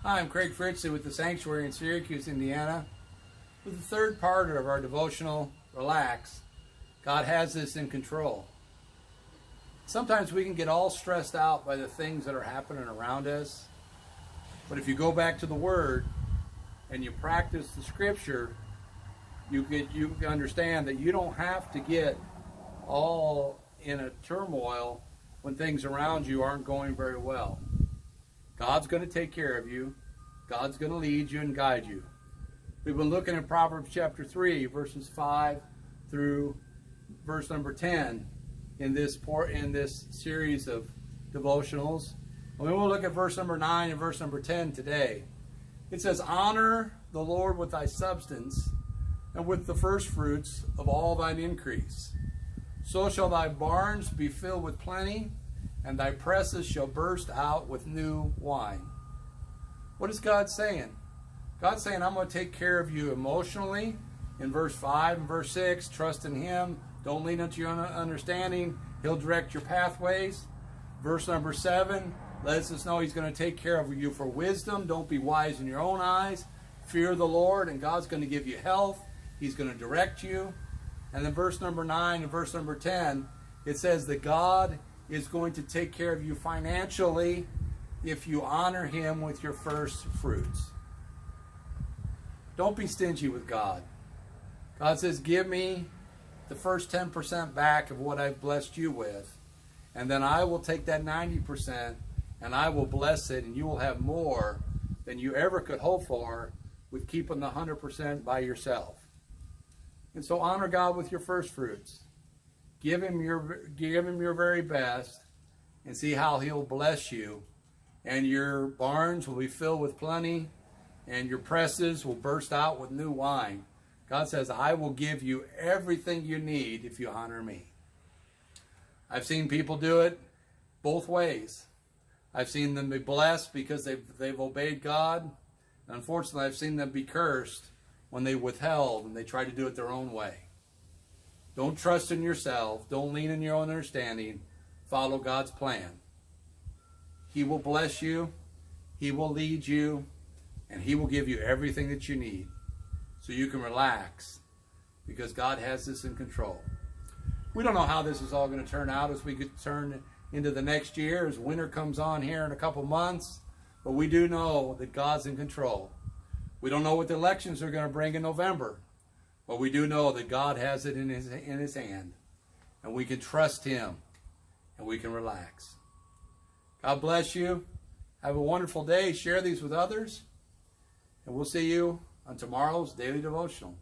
Hi, I'm Craig Fritchley with the Sanctuary in Syracuse, Indiana, with the third part of our devotional, Relax. God has this in control. Sometimes we can get all stressed out by the things that are happening around us, but if you go back to the Word and you practice the Scripture, you can understand that you don't have to get all in a turmoil when things around you aren't going very well. God's going to take care of you. God's going to lead you and guide you. We've been looking at Proverbs chapter 3, verses 5 through verse number 10 in this series of devotionals. And we will look at verse number 9 and verse number 10 today. It says, "Honor the Lord with thy substance and with the first fruits of all thine increase. So shall thy barns be filled with plenty, and thy presses shall burst out with new wine." What is God saying? God's saying, I'm going to take care of you emotionally. In verse 5 and verse 6, trust in Him. Don't lean into your own understanding. He'll direct your pathways. Verse number 7 lets us know He's going to take care of you for wisdom. Don't be wise in your own eyes. Fear the Lord, and God's going to give you health. He's going to direct you. And then verse number 9 and verse number 10, it says that God is going to take care of you financially if you honor Him with your first fruits. Don't be stingy with God. God says, give me the first 10% back of what I've blessed you with, and then I will take that 90% and I will bless it, and you will have more than you ever could hope for with keeping the 100% by yourself. And so honor God with your first fruits. Give him your very best, and see how He'll bless you. And your barns will be filled with plenty, and your presses will burst out with new wine. God says, I will give you everything you need if you honor me. I've seen people do it both ways. I've seen them be blessed because they've obeyed God. And unfortunately, I've seen them be cursed when they withheld and they tried to do it their own way. Don't trust in yourself. Don't lean in your own understanding. Follow God's plan. He will bless you. He will lead you. And He will give you everything that you need so you can relax, because God has this in control. We don't know how this is all going to turn out as we get turned into the next year, as winter comes on here in a couple months. But we do know that God's in control. We don't know what the elections are going to bring in November. But we do know that God has it in His hand. And we can trust Him. And we can relax. God bless you. Have a wonderful day. Share these with others. And we'll see you on tomorrow's Daily Devotional.